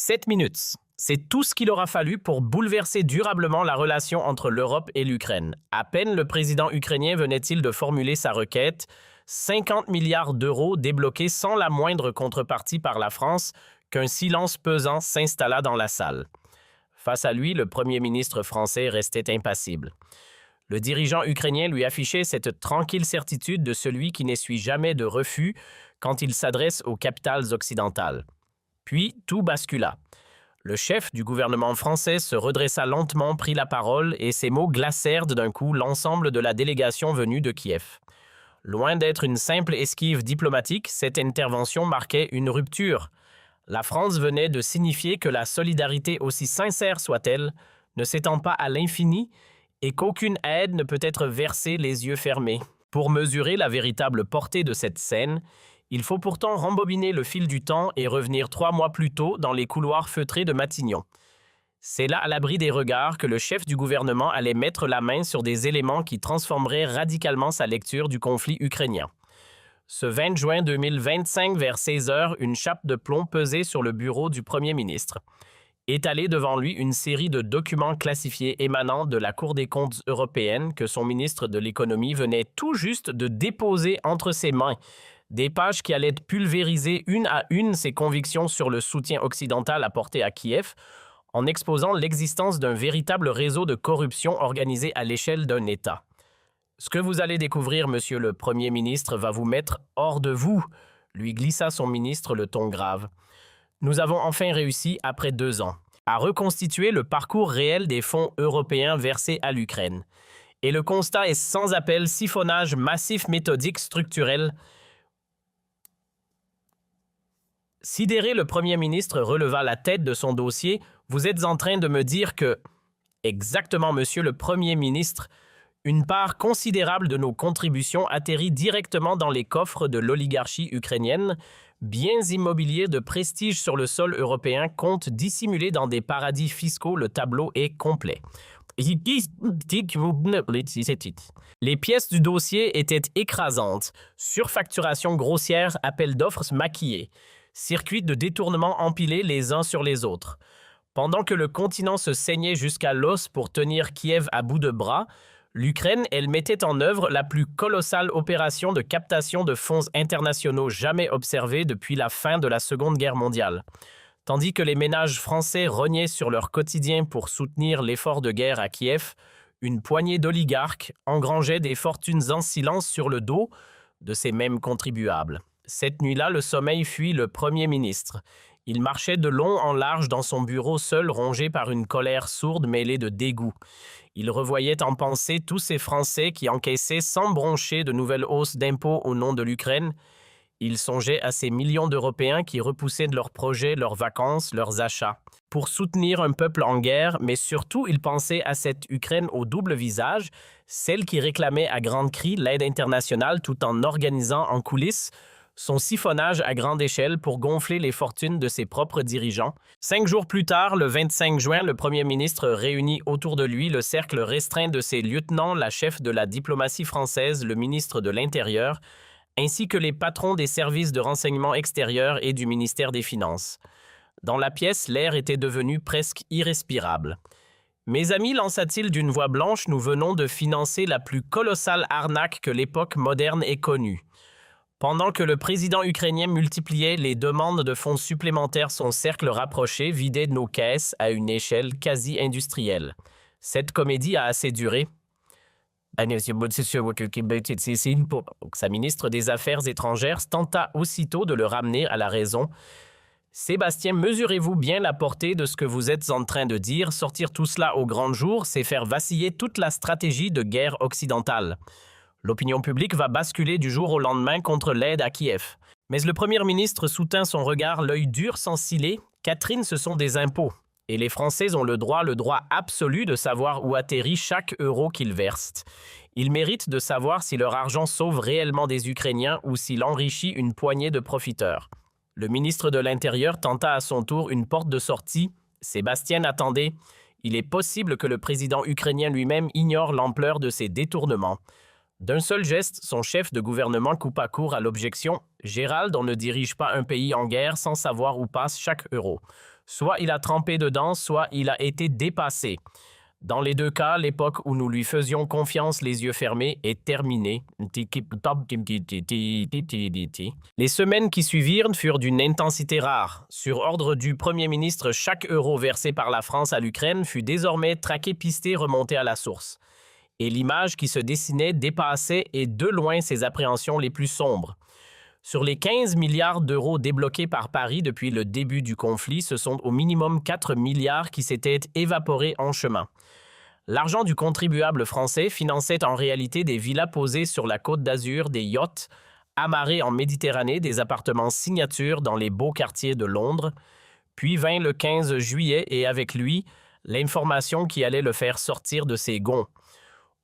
7 minutes. C'est tout ce qu'il aura fallu pour bouleverser durablement la relation entre l'Europe et l'Ukraine. À peine le président ukrainien venait-il de formuler sa requête, 50 milliards d'euros débloqués sans la moindre contrepartie par la France, qu'un silence pesant s'installa dans la salle. Face à lui, le premier ministre français restait impassible. Le dirigeant ukrainien lui affichait cette tranquille certitude de celui qui n'essuie jamais de refus quand il s'adresse aux capitales occidentales. Puis tout bascula. Le chef du gouvernement français se redressa lentement, prit la parole et ses mots glacèrent d'un coup l'ensemble de la délégation venue de Kiev. Loin d'être une simple esquive diplomatique, cette intervention marquait une rupture. La France venait de signifier que la solidarité, aussi sincère soit-elle, ne s'étend pas à l'infini et qu'aucune aide ne peut être versée les yeux fermés. Pour mesurer la véritable portée de cette scène, il faut pourtant rembobiner le fil du temps et revenir 3 mois plus tôt dans les couloirs feutrés de Matignon. C'est là, à l'abri des regards, que le chef du gouvernement allait mettre la main sur des éléments qui transformeraient radicalement sa lecture du conflit ukrainien. Ce 20 juin 2025, vers 16 heures, une chape de plomb pesait sur le bureau du Premier ministre. Étalé devant lui une série de documents classifiés émanant de la Cour des comptes européenne que son ministre de l'Économie venait tout juste de déposer entre ses mains. Des pages qui allaient pulvériser une à une ses convictions sur le soutien occidental apporté à Kiev, en exposant l'existence d'un véritable réseau de corruption organisé à l'échelle d'un État. Ce que vous allez découvrir, monsieur le Premier ministre, va vous mettre hors de vous, lui glissa son ministre le ton grave. Nous avons enfin réussi, après 2 ans, à reconstituer le parcours réel des fonds européens versés à l'Ukraine. Et le constat est sans appel: siphonnage massif, méthodique, structurel. Sidéré, le Premier ministre releva la tête de son dossier. Vous êtes en train de me dire que... Exactement, monsieur le Premier ministre. Une part considérable de nos contributions atterrit directement dans les coffres de l'oligarchie ukrainienne. Biens immobiliers de prestige sur le sol européen comptent dissimulés dans des paradis fiscaux. Le tableau est complet. Les pièces du dossier étaient écrasantes. Surfacturation grossière, appel d'offres maquillés. Circuits de détournement empilés les uns sur les autres. Pendant que le continent se saignait jusqu'à l'os pour tenir Kiev à bout de bras, l'Ukraine, elle mettait en œuvre la plus colossale opération de captation de fonds internationaux jamais observée depuis la fin de la Seconde Guerre mondiale. Tandis que les ménages français rognaient sur leur quotidien pour soutenir l'effort de guerre à Kiev, une poignée d'oligarques engrangeait des fortunes en silence sur le dos de ces mêmes contribuables. Cette nuit-là, le sommeil fuit le Premier ministre. Il marchait de long en large dans son bureau, seul, rongé par une colère sourde mêlée de dégoût. Il revoyait en pensée tous ces Français qui encaissaient sans broncher de nouvelles hausses d'impôts au nom de l'Ukraine. Il songeait à ces millions d'Européens qui repoussaient de leurs projets, leurs vacances, leurs achats, pour soutenir un peuple en guerre, mais surtout il pensait à cette Ukraine au double visage, celle qui réclamait à grands cris l'aide internationale tout en organisant en coulisses son siphonnage à grande échelle pour gonfler les fortunes de ses propres dirigeants. 5 jours plus tard, le 25 juin, le Premier ministre réunit autour de lui le cercle restreint de ses lieutenants, la chef de la diplomatie française, le ministre de l'Intérieur, ainsi que les patrons des services de renseignement extérieur et du ministère des Finances. Dans la pièce, l'air était devenu presque irrespirable. « Mes amis, lança-t-il d'une voix blanche, nous venons de financer la plus colossale arnaque que l'époque moderne ait connue. » Pendant que le président ukrainien multipliait les demandes de fonds supplémentaires, son cercle rapproché vidait nos caisses à une échelle quasi industrielle. Cette comédie a assez duré. Sa ministre des Affaires étrangères tenta aussitôt de le ramener à la raison. « Sébastien, mesurez-vous bien la portée de ce que vous êtes en train de dire? Sortir tout cela au grand jour, c'est faire vaciller toute la stratégie de guerre occidentale. L'opinion publique va basculer du jour au lendemain contre l'aide à Kiev. » Mais le Premier ministre soutint son regard, l'œil dur sans ciller. « Catherine, ce sont des impôts. Et les Français ont le droit absolu de savoir où atterrit chaque euro qu'ils versent. Ils méritent de savoir si leur argent sauve réellement des Ukrainiens ou s'il enrichit une poignée de profiteurs. » Le ministre de l'Intérieur tenta à son tour une porte de sortie. « Sébastien, attendez. Il est possible que le président ukrainien lui-même ignore l'ampleur de ces détournements. » D'un seul geste, son chef de gouvernement coupa court à l'objection. « Gérald, on ne dirige pas un pays en guerre sans savoir où passe chaque euro. Soit il a trempé dedans, soit il a été dépassé. Dans les deux cas, l'époque où nous lui faisions confiance les yeux fermés est terminée. Les semaines qui suivirent furent d'une intensité rare. Sur ordre du Premier ministre, chaque euro versé par la France à l'Ukraine fut désormais traqué, pisté, remonté à la source. Et l'image qui se dessinait dépassait et de loin ses appréhensions les plus sombres. Sur les 15 milliards d'euros débloqués par Paris depuis le début du conflit, ce sont au minimum 4 milliards qui s'étaient évaporés en chemin. L'argent du contribuable français finançait en réalité des villas posées sur la côte d'Azur, des yachts amarrés en Méditerranée, des appartements signature dans les beaux quartiers de Londres. Puis vint le 15 juillet et avec lui, l'information qui allait le faire sortir de ses gonds.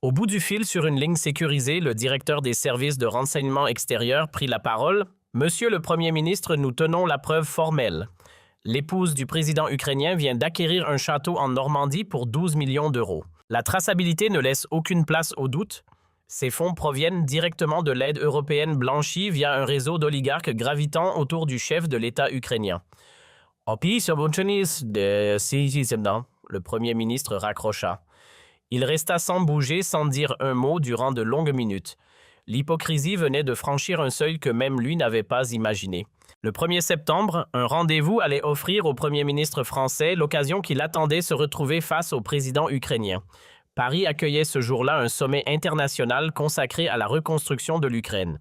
Au bout du fil, sur une ligne sécurisée, le directeur des services de renseignement extérieur prit la parole. « Monsieur le Premier ministre, nous tenons la preuve formelle. L'épouse du président ukrainien vient d'acquérir un château en Normandie pour 12 millions d'euros. La traçabilité ne laisse aucune place au doute. Ces fonds proviennent directement de l'aide européenne blanchie via un réseau d'oligarques gravitant autour du chef de l'État ukrainien. » Le Premier ministre raccrocha. Il resta sans bouger, sans dire un mot durant de longues minutes. L'hypocrisie venait de franchir un seuil que même lui n'avait pas imaginé. Le 1er septembre, un rendez-vous allait offrir au Premier ministre français l'occasion qu'il attendait se retrouver face au président ukrainien. Paris accueillait ce jour-là un sommet international consacré à la reconstruction de l'Ukraine.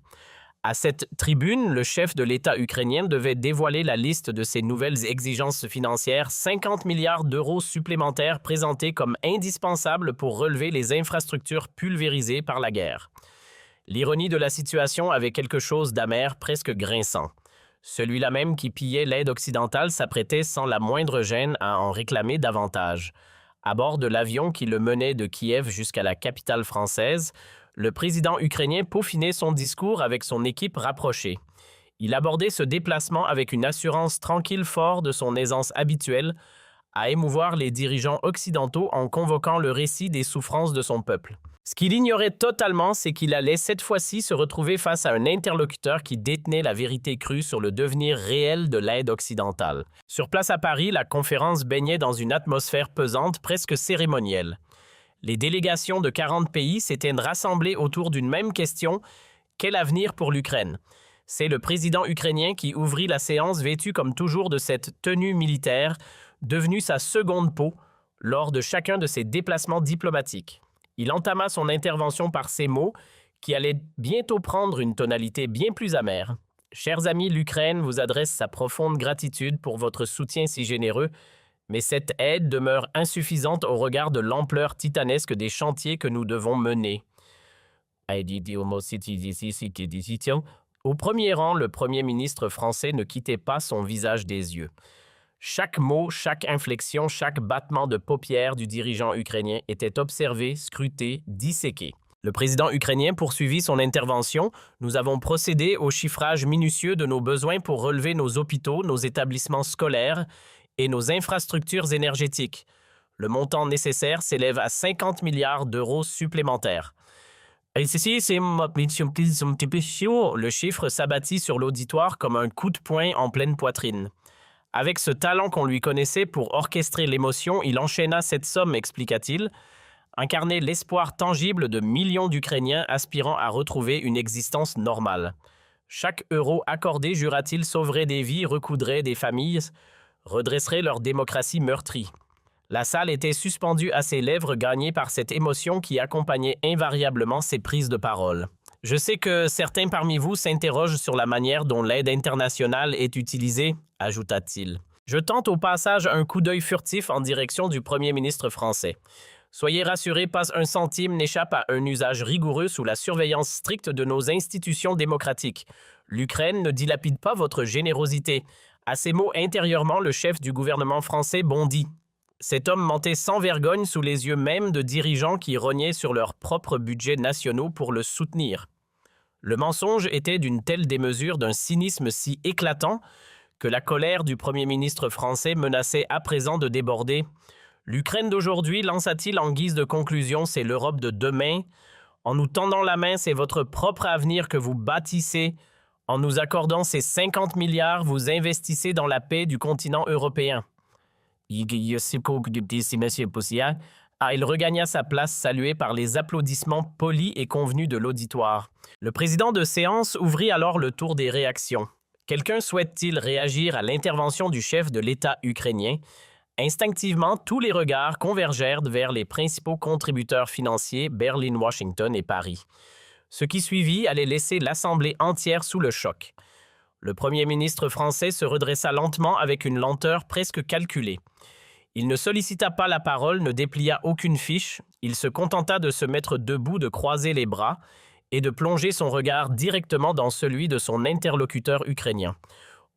À cette tribune, le chef de l'État ukrainien devait dévoiler la liste de ses nouvelles exigences financières, 50 milliards d'euros supplémentaires présentés comme indispensables pour relever les infrastructures pulvérisées par la guerre. L'ironie de la situation avait quelque chose d'amer, presque grinçant. Celui-là même qui pillait l'aide occidentale s'apprêtait sans la moindre gêne à en réclamer davantage. À bord de l'avion qui le menait de Kiev jusqu'à la capitale française, le président ukrainien peaufinait son discours avec son équipe rapprochée. Il abordait ce déplacement avec une assurance tranquille, fort de son aisance habituelle, à émouvoir les dirigeants occidentaux en convoquant le récit des souffrances de son peuple. Ce qu'il ignorait totalement, c'est qu'il allait cette fois-ci se retrouver face à un interlocuteur qui détenait la vérité crue sur le devenir réel de l'aide occidentale. Sur place à Paris, la conférence baignait dans une atmosphère pesante, presque cérémonielle. Les délégations de 40 pays s'étaient rassemblées autour d'une même question: quel avenir pour l'Ukraine? C'est le président ukrainien qui ouvrit la séance vêtu comme toujours de cette tenue militaire, devenue sa seconde peau, lors de chacun de ses déplacements diplomatiques. Il entama son intervention par ces mots, qui allaient bientôt prendre une tonalité bien plus amère. « Chers amis, l'Ukraine vous adresse sa profonde gratitude pour votre soutien si généreux, mais cette aide demeure insuffisante au regard de l'ampleur titanesque des chantiers que nous devons mener. » Au premier rang, le Premier ministre français ne quittait pas son visage des yeux. Chaque mot, chaque inflexion, chaque battement de paupières du dirigeant ukrainien était observé, scruté, disséqué. Le président ukrainien poursuivit son intervention. « Nous avons procédé au chiffrage minutieux de nos besoins pour relever nos hôpitaux, nos établissements scolaires et nos infrastructures énergétiques. Le montant nécessaire s'élève à 50 milliards d'euros supplémentaires. » Le chiffre s'abattit sur l'auditoire comme un coup de poing en pleine poitrine. Avec ce talent qu'on lui connaissait pour orchestrer l'émotion, il enchaîna cette somme, expliqua-t-il, incarnait l'espoir tangible de millions d'Ukrainiens aspirant à retrouver une existence normale. Chaque euro accordé, jura-t-il, sauverait des vies, recoudrait des familles, redresserait leur démocratie meurtrie. La salle était suspendue à ses lèvres, gagnée par cette émotion qui accompagnait invariablement ses prises de parole. Je sais que certains parmi vous s'interrogent sur la manière dont l'aide internationale est utilisée, ajouta-t-il. Je tente au passage un coup d'œil furtif en direction du Premier ministre français. Soyez rassurés, pas un centime n'échappe à un usage rigoureux sous la surveillance stricte de nos institutions démocratiques. L'Ukraine ne dilapide pas votre générosité. À ces mots, intérieurement, le chef du gouvernement français bondit. Cet homme mentait sans vergogne sous les yeux même de dirigeants qui rognaient sur leurs propres budgets nationaux pour le soutenir. Le mensonge était d'une telle démesure, d'un cynisme si éclatant, que la colère du Premier ministre français menaçait à présent de déborder. L'Ukraine d'aujourd'hui, lança-t-il en guise de conclusion, c'est l'Europe de demain. En nous tendant la main, c'est votre propre avenir que vous bâtissez. En nous accordant ces 50 milliards, vous investissez dans la paix du continent européen. Il regagna sa place salué par les applaudissements polis et convenus de l'auditoire. Le président de séance ouvrit alors le tour des réactions. Quelqu'un souhaite-t-il réagir à l'intervention du chef de l'État ukrainien? Instinctivement, tous les regards convergèrent vers les principaux contributeurs financiers Berlin, Washington et Paris. Ce qui suivit allait laisser l'Assemblée entière sous le choc. Le premier ministre français se redressa lentement avec une lenteur presque calculée. Il ne sollicita pas la parole, ne déplia aucune fiche, il se contenta de se mettre debout, de croiser les bras et de plonger son regard directement dans celui de son interlocuteur ukrainien.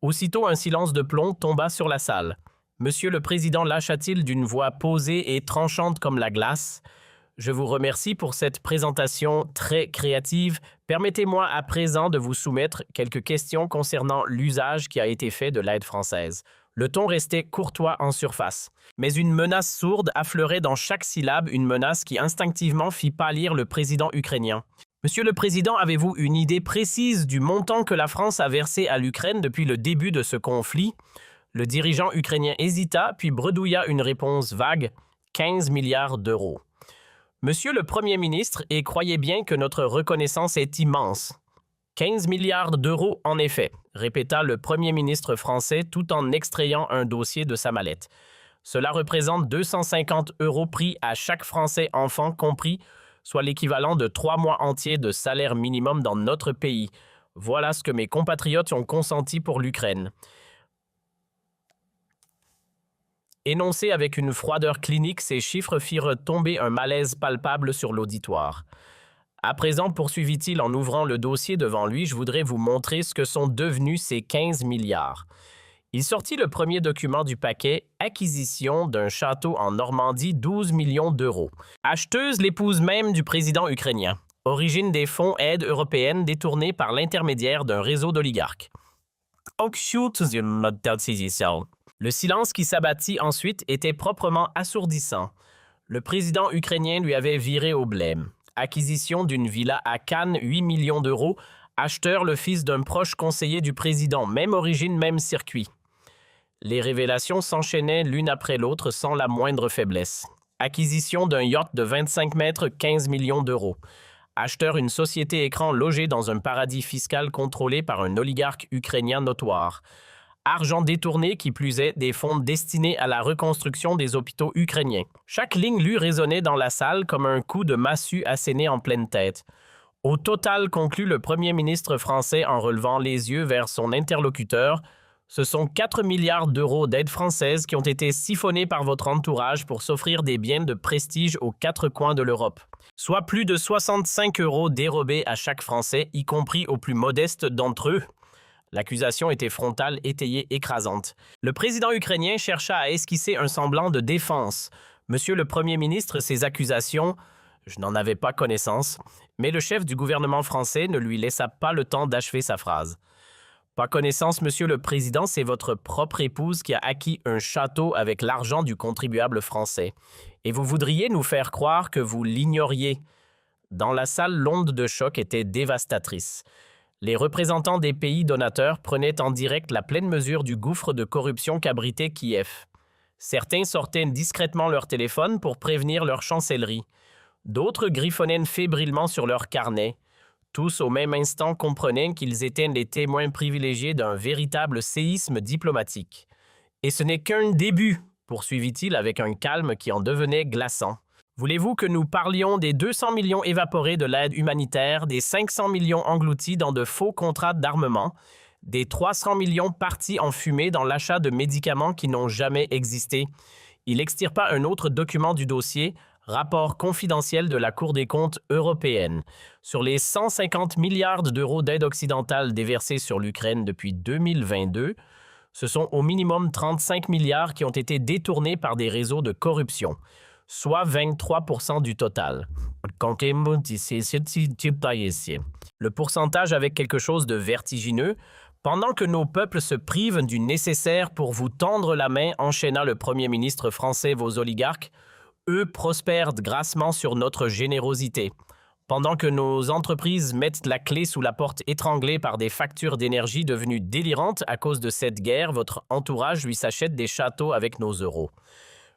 Aussitôt, un silence de plomb tomba sur la salle. Monsieur le Président lâcha-t-il d'une voix posée et tranchante comme la glace. « Je vous remercie pour cette présentation très créative. Permettez-moi à présent de vous soumettre quelques questions concernant l'usage qui a été fait de l'aide française. » Le ton restait courtois en surface. Mais une menace sourde affleurait dans chaque syllabe, une menace qui instinctivement fit pâlir le président ukrainien. « Monsieur le Président, avez-vous une idée précise du montant que la France a versé à l'Ukraine depuis le début de ce conflit ?» Le dirigeant ukrainien hésita, puis bredouilla une réponse vague « 15 milliards d'euros. » Monsieur le Premier ministre, et croyez bien que notre reconnaissance est immense. 15 milliards d'euros, en effet, répéta le Premier ministre français tout en extrayant un dossier de sa mallette. Cela représente 250 € pris à chaque Français enfant compris, soit l'équivalent de 3 mois entiers de salaire minimum dans notre pays. Voilà ce que mes compatriotes ont consenti pour l'Ukraine. Énoncés avec une froideur clinique, ces chiffres firent tomber un malaise palpable sur l'auditoire. À présent, poursuivit-il en ouvrant le dossier devant lui, je voudrais vous montrer ce que sont devenus ces 15 milliards. Il sortit le premier document du paquet, acquisition d'un château en Normandie, 12 millions d'euros. Acheteuse, l'épouse même du président ukrainien. Origine des fonds aide européenne détournés par l'intermédiaire d'un réseau d'oligarques. Le silence qui s'abattit ensuite était proprement assourdissant. Le président ukrainien lui avait viré au blême. Acquisition d'une villa à Cannes, 8 millions d'euros. Acheteur, le fils d'un proche conseiller du président, même origine, même circuit. Les révélations s'enchaînaient l'une après l'autre sans la moindre faiblesse. Acquisition d'un yacht de 25 mètres, 15 millions d'euros. Acheteur, une société écran logée dans un paradis fiscal contrôlé par un oligarque ukrainien notoire. Argent détourné, qui plus est, des fonds destinés à la reconstruction des hôpitaux ukrainiens. Chaque ligne lui résonnait dans la salle comme un coup de massue asséné en pleine tête. Au total, conclut le premier ministre français en relevant les yeux vers son interlocuteur, ce sont 4 milliards d'euros d'aide française qui ont été siphonnés par votre entourage pour s'offrir des biens de prestige aux 4 coins de l'Europe. Soit plus de 65 € dérobés à chaque Français, y compris aux plus modestes d'entre eux. L'accusation était frontale, étayée, écrasante. Le président ukrainien chercha à esquisser un semblant de défense. Monsieur le Premier ministre, ces accusations, je n'en avais pas connaissance, mais le chef du gouvernement français ne lui laissa pas le temps d'achever sa phrase. Pas connaissance, Monsieur le Président, c'est votre propre épouse qui a acquis un château avec l'argent du contribuable français. Et vous voudriez nous faire croire que vous l'ignoriez. Dans la salle, l'onde de choc était dévastatrice. Les représentants des pays donateurs prenaient en direct la pleine mesure du gouffre de corruption qu'abritait Kiev. Certains sortaient discrètement leur téléphone pour prévenir leur chancellerie. D'autres griffonnaient fébrilement sur leur carnet. Tous au même instant comprenaient qu'ils étaient les témoins privilégiés d'un véritable séisme diplomatique. Et ce n'est qu'un début, poursuivit-il avec un calme qui en devenait glaçant. Voulez-vous que nous parlions des 200 millions évaporés de l'aide humanitaire, des 500 millions engloutis dans de faux contrats d'armement, des 300 millions partis en fumée dans l'achat de médicaments qui n'ont jamais existé? Il extirpa un autre document du dossier, rapport confidentiel de la Cour des comptes européenne. Sur les 150 milliards d'euros d'aide occidentale déversés sur l'Ukraine depuis 2022, ce sont au minimum 35 milliards qui ont été détournés par des réseaux de corruption, soit 23% du total. Le pourcentage avec quelque chose de vertigineux. Pendant que nos peuples se privent du nécessaire pour vous tendre la main, enchaîna le Premier ministre français, vos oligarques, eux prospèrent grassement sur notre générosité. Pendant que nos entreprises mettent la clé sous la porte étranglées par des factures d'énergie devenues délirantes à cause de cette guerre, votre entourage lui s'achète des châteaux avec nos euros.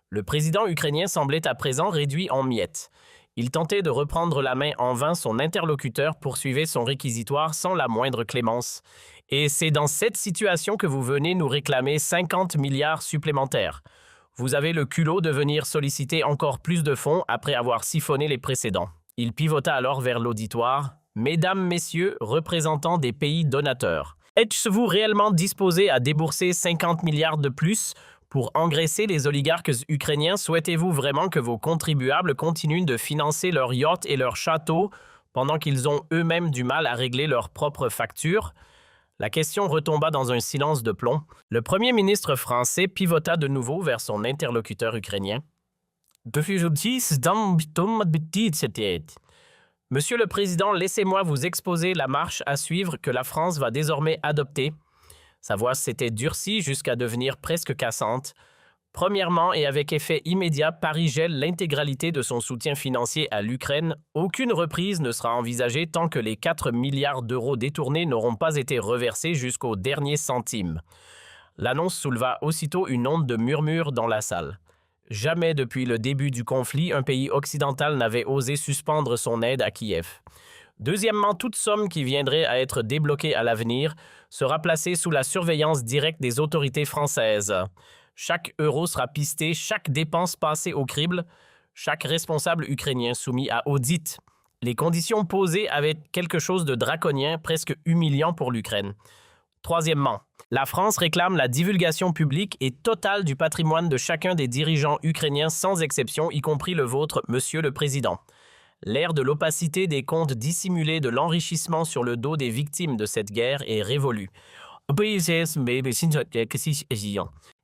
Le président ukrainien semblait à présent réduit en miettes. Il tentait de reprendre la main en vain, son interlocuteur poursuivait son réquisitoire sans la moindre clémence. Et c'est dans cette situation que vous venez nous réclamer 50 milliards supplémentaires. Vous avez le culot de venir solliciter encore plus de fonds après avoir siphonné les précédents. Il pivota alors vers l'auditoire. « Mesdames, messieurs, représentants des pays donateurs, êtes-vous réellement disposés à débourser 50 milliards de plus pour engraisser les oligarques ukrainiens? Souhaitez-vous vraiment que vos contribuables continuent de financer leurs yachts et leurs châteaux pendant qu'ils ont eux-mêmes du mal à régler leurs propres factures ?» La question retomba dans un silence de plomb. Le premier ministre français pivota de nouveau vers son interlocuteur ukrainien. Monsieur le Président, laissez-moi vous exposer la marche à suivre que la France va désormais adopter. Sa voix s'était durcie jusqu'à devenir presque cassante. Premièrement, et avec effet immédiat, Paris gèle l'intégralité de son soutien financier à l'Ukraine. Aucune reprise ne sera envisagée tant que les 4 milliards d'euros détournés n'auront pas été reversés jusqu'au dernier centime. L'annonce souleva aussitôt une onde de murmures dans la salle. Jamais depuis le début du conflit, un pays occidental n'avait osé suspendre son aide à Kiev. Deuxièmement, toute somme qui viendrait à être débloquée à l'avenir sera placée sous la surveillance directe des autorités françaises. Chaque euro sera pisté, chaque dépense passée au crible, chaque responsable ukrainien soumis à audit. Les conditions posées avaient quelque chose de draconien, presque humiliant pour l'Ukraine. Troisièmement, la France réclame la divulgation publique et totale du patrimoine de chacun des dirigeants ukrainiens sans exception, y compris le vôtre, Monsieur le Président. L'ère de l'opacité des comptes dissimulés de l'enrichissement sur le dos des victimes de cette guerre est révolue.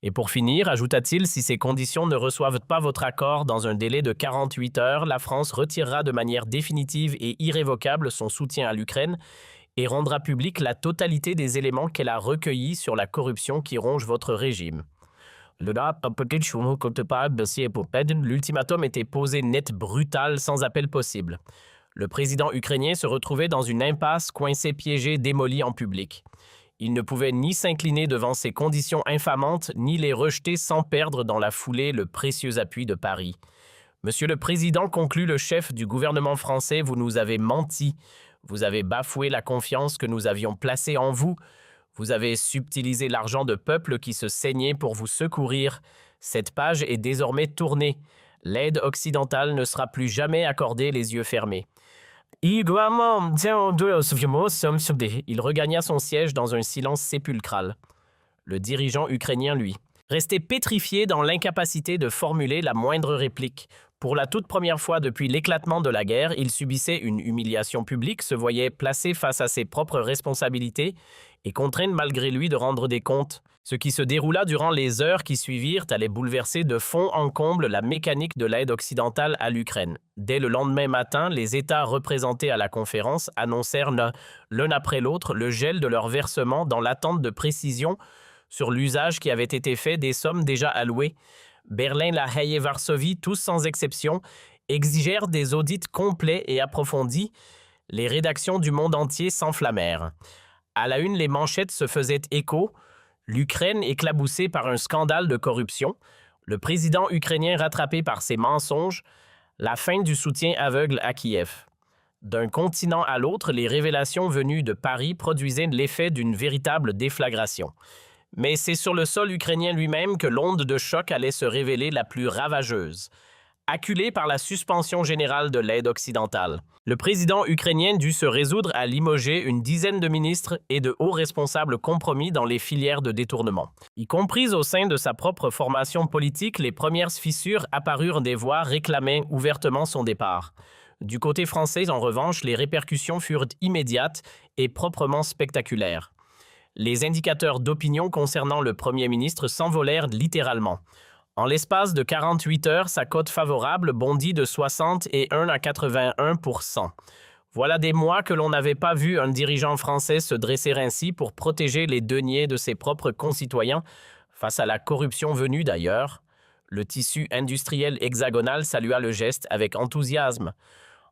Et pour finir, ajouta-t-il, si ces conditions ne reçoivent pas votre accord dans un délai de 48 heures, la France retirera de manière définitive et irrévocable son soutien à l'Ukraine et rendra publique la totalité des éléments qu'elle a recueillis sur la corruption qui ronge votre régime. L'ultimatum était posé net, brutal, sans appel possible. Le président ukrainien se retrouvait dans une impasse, coincé, piégé, démoli en public. Il ne pouvait ni s'incliner devant ces conditions infamantes, ni les rejeter sans perdre dans la foulée le précieux appui de Paris. « Monsieur le Président, conclut le chef du gouvernement français, vous nous avez menti. Vous avez bafoué la confiance que nous avions placée en vous. Vous avez subtilisé l'argent de peuples qui se saignaient pour vous secourir. Cette page est désormais tournée. L'aide occidentale ne sera plus jamais accordée les yeux fermés. » Il regagna son siège dans un silence sépulcral. Le dirigeant ukrainien, lui, restait pétrifié dans l'incapacité de formuler la moindre réplique. Pour la toute première fois depuis l'éclatement de la guerre, il subissait une humiliation publique, se voyait placé face à ses propres responsabilités et contraint malgré lui de rendre des comptes. Ce qui se déroula durant les heures qui suivirent allait bouleverser de fond en comble la mécanique de l'aide occidentale à l'Ukraine. Dès le lendemain matin, les États représentés à la conférence annoncèrent l'un après l'autre le gel de leurs versements dans l'attente de précisions sur l'usage qui avait été fait des sommes déjà allouées. Berlin, La Haye et Varsovie, tous sans exception, exigèrent des audits complets et approfondis. Les rédactions du monde entier s'enflammèrent. À la une, les manchettes se faisaient écho. L'Ukraine éclaboussée par un scandale de corruption. Le président ukrainien rattrapé par ses mensonges. La fin du soutien aveugle à Kiev. D'un continent à l'autre, les révélations venues de Paris produisaient l'effet d'une véritable déflagration. Mais c'est sur le sol ukrainien lui-même que l'onde de choc allait se révéler la plus ravageuse. Acculé par la suspension générale de l'aide occidentale, le président ukrainien dut se résoudre à limoger une dizaine de ministres et de hauts responsables compromis dans les filières de détournement. Y compris au sein de sa propre formation politique, les premières fissures apparurent, des voix réclamaient ouvertement son départ. Du côté français, en revanche, les répercussions furent immédiates et proprement spectaculaires. Les indicateurs d'opinion concernant le Premier ministre s'envolèrent littéralement. En l'espace de 48 heures, sa cote favorable bondit de 61 à 81%. Voilà des mois que l'on n'avait pas vu un dirigeant français se dresser ainsi pour protéger les deniers de ses propres concitoyens face à la corruption venue d'ailleurs. Le tissu industriel hexagonal salua le geste avec enthousiasme.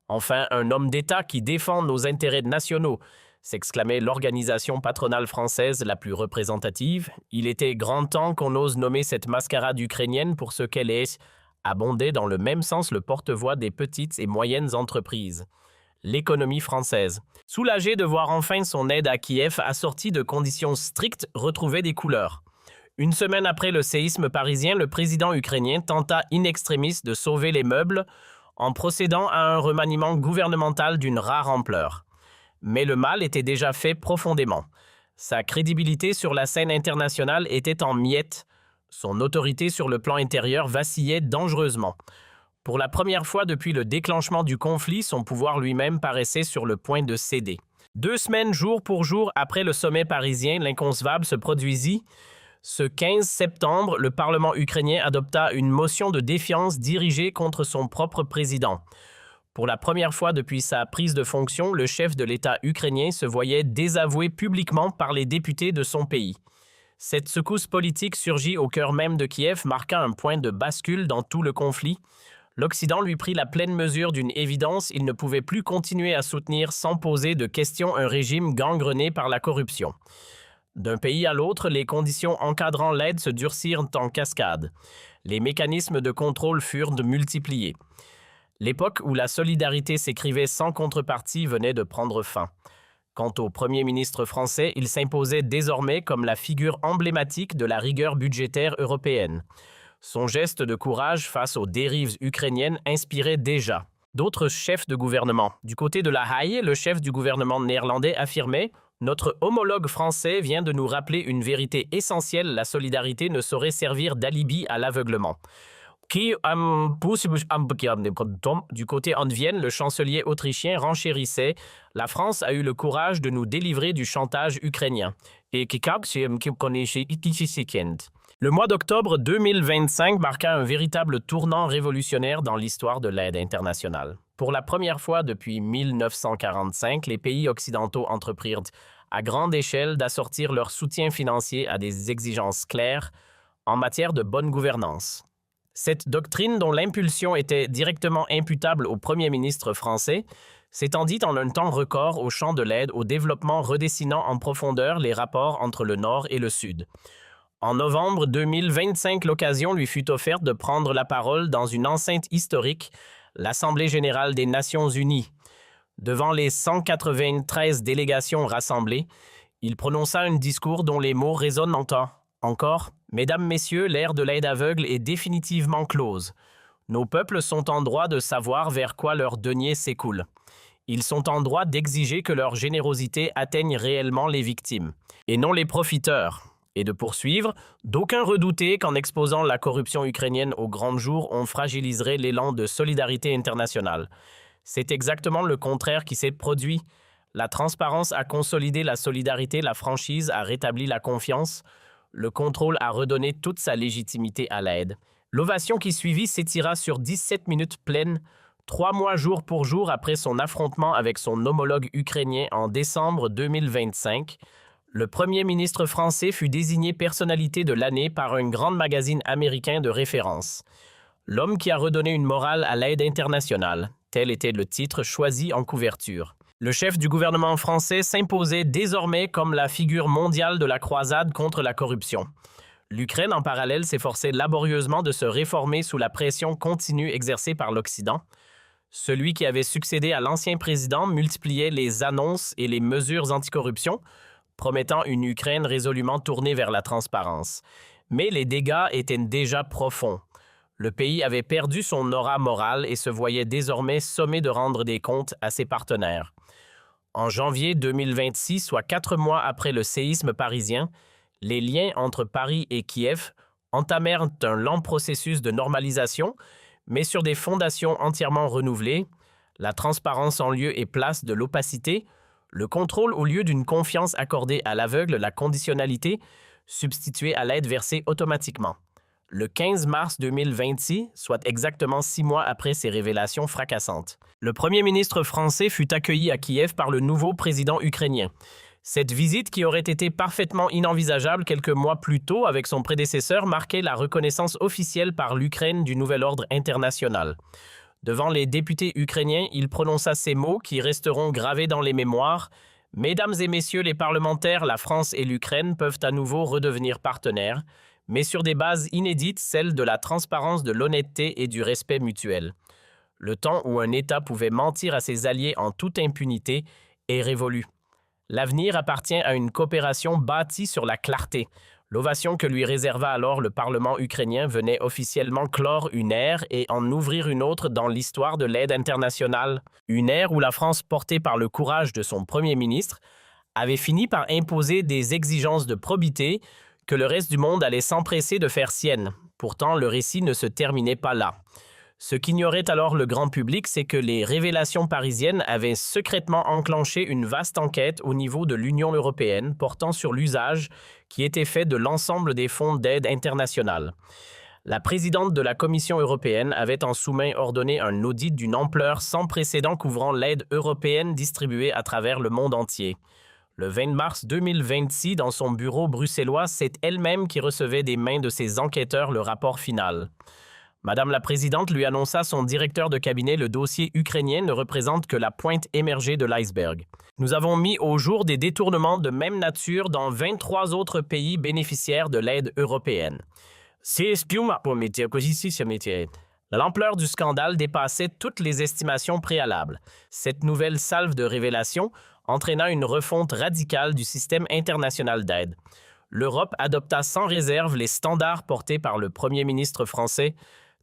Enfin, un homme d'État qui défend nos intérêts nationaux, s'exclamait l'organisation patronale française la plus représentative. Il était grand temps qu'on ose nommer cette mascarade ukrainienne pour ce qu'elle est, abondait dans le même sens le porte-voix des petites et moyennes entreprises. L'économie française. Soulagé de voir enfin son aide à Kiev assortie de conditions strictes retrouver des couleurs. Une semaine après le séisme parisien, le président ukrainien tenta in extremis de sauver les meubles en procédant à un remaniement gouvernemental d'une rare ampleur. Mais le mal était déjà fait profondément. Sa crédibilité sur la scène internationale était en miettes. Son autorité sur le plan intérieur vacillait dangereusement. Pour la première fois depuis le déclenchement du conflit, son pouvoir lui-même paraissait sur le point de céder. 2 semaines jour pour jour après le sommet parisien, l'inconcevable se produisit. Ce 15 septembre, le Parlement ukrainien adopta une motion de défiance dirigée contre son propre président. Pour la première fois depuis sa prise de fonction, le chef de l'État ukrainien se voyait désavoué publiquement par les députés de son pays. Cette secousse politique surgit au cœur même de Kiev, marqua un point de bascule dans tout le conflit. L'Occident lui prit la pleine mesure d'une évidence, il ne pouvait plus continuer à soutenir sans poser de questions un régime gangrené par la corruption. D'un pays à l'autre, les conditions encadrant l'aide se durcirent en cascade. Les mécanismes de contrôle furent multipliés. L'époque où la solidarité s'écrivait sans contrepartie venait de prendre fin. Quant au Premier ministre français, il s'imposait désormais comme la figure emblématique de la rigueur budgétaire européenne. Son geste de courage face aux dérives ukrainiennes inspirait déjà d'autres chefs de gouvernement. Du côté de la Haye, le chef du gouvernement néerlandais affirmait « Notre homologue français vient de nous rappeler une vérité essentielle, la solidarité ne saurait servir d'alibi à l'aveuglement. » Du côté Haute-Vienne, le chancelier autrichien renchérissait « La France a eu le courage de nous délivrer du chantage ukrainien. » Le mois d'octobre 2025 marqua un véritable tournant révolutionnaire dans l'histoire de l'aide internationale. Pour la première fois depuis 1945, les pays occidentaux entreprirent à grande échelle d'assortir leur soutien financier à des exigences claires en matière de bonne gouvernance. Cette doctrine, dont l'impulsion était directement imputable au Premier ministre français, s'étendit en un temps record au champ de l'aide au développement, redessinant en profondeur les rapports entre le Nord et le Sud. En novembre 2025, l'occasion lui fut offerte de prendre la parole dans une enceinte historique, l'Assemblée générale des Nations unies. Devant les 193 délégations rassemblées, il prononça un discours dont les mots résonnent encore. « Mesdames, Messieurs, l'ère de l'aide aveugle est définitivement close. Nos peuples sont en droit de savoir vers quoi leur denier s'écoule. Ils sont en droit d'exiger que leur générosité atteigne réellement les victimes, et non les profiteurs. » Et de poursuivre, d'aucuns redoutaient qu'en exposant la corruption ukrainienne au grand jour, on fragiliserait l'élan de solidarité internationale. C'est exactement le contraire qui s'est produit. La transparence a consolidé la solidarité, la franchise a rétabli la confiance, le contrôle a redonné toute sa légitimité à l'aide. L'ovation qui suivit s'étira sur 17 minutes pleines, 3 mois jour pour jour après son affrontement avec son homologue ukrainien en décembre 2025. Le premier ministre français fut désigné personnalité de l'année par un grand magazine américain de référence. L'homme qui a redonné une morale à l'aide internationale, tel était le titre choisi en couverture. Le chef du gouvernement français s'imposait désormais comme la figure mondiale de la croisade contre la corruption. L'Ukraine, en parallèle, s'efforçait laborieusement de se réformer sous la pression continue exercée par l'Occident. Celui qui avait succédé à l'ancien président multipliait les annonces et les mesures anticorruption, promettant une Ukraine résolument tournée vers la transparence. Mais les dégâts étaient déjà profonds. Le pays avait perdu son aura morale et se voyait désormais sommé de rendre des comptes à ses partenaires. En janvier 2026, soit 4 mois après le séisme parisien, les liens entre Paris et Kiev entamèrent un lent processus de normalisation, mais sur des fondations entièrement renouvelées, la transparence en lieu et place de l'opacité, le contrôle au lieu d'une confiance accordée à l'aveugle, la conditionnalité, substituée à l'aide versée automatiquement. Le 15 mars 2026, soit exactement 6 mois après ces révélations fracassantes, le Premier ministre français fut accueilli à Kiev par le nouveau président ukrainien. Cette visite, qui aurait été parfaitement inenvisageable quelques mois plus tôt avec son prédécesseur, marquait la reconnaissance officielle par l'Ukraine du nouvel ordre international. Devant les députés ukrainiens, il prononça ces mots qui resteront gravés dans les mémoires. « Mesdames et messieurs les parlementaires, la France et l'Ukraine peuvent à nouveau redevenir partenaires, mais sur des bases inédites, celles de la transparence, de l'honnêteté et du respect mutuel. Le temps où un État pouvait mentir à ses alliés en toute impunité est révolu. L'avenir appartient à une coopération bâtie sur la clarté. » L'ovation que lui réserva alors le Parlement ukrainien venait officiellement clore une ère et en ouvrir une autre dans l'histoire de l'aide internationale. Une ère où la France, portée par le courage de son Premier ministre, avait fini par imposer des exigences de probité que le reste du monde allait s'empresser de faire siennes. Pourtant, le récit ne se terminait pas là. Ce qu'ignorait alors le grand public, c'est que les révélations parisiennes avaient secrètement enclenché une vaste enquête au niveau de l'Union européenne portant sur l'usage qui était fait de l'ensemble des fonds d'aide internationale. La présidente de la Commission européenne avait en sous-main ordonné un audit d'une ampleur sans précédent couvrant l'aide européenne distribuée à travers le monde entier. Le 20 mars 2026, dans son bureau bruxellois, c'est elle-même qui recevait des mains de ses enquêteurs le rapport final. Madame la Présidente lui annonça son directeur de cabinet, le dossier ukrainien ne représente que la pointe émergée de l'iceberg. Nous avons mis au jour des détournements de même nature dans 23 autres pays bénéficiaires de l'aide européenne. L'ampleur du scandale dépassait toutes les estimations préalables. Cette nouvelle salve de révélations entraîna une refonte radicale du système international d'aide. L'Europe adopta sans réserve les standards portés par le Premier ministre français.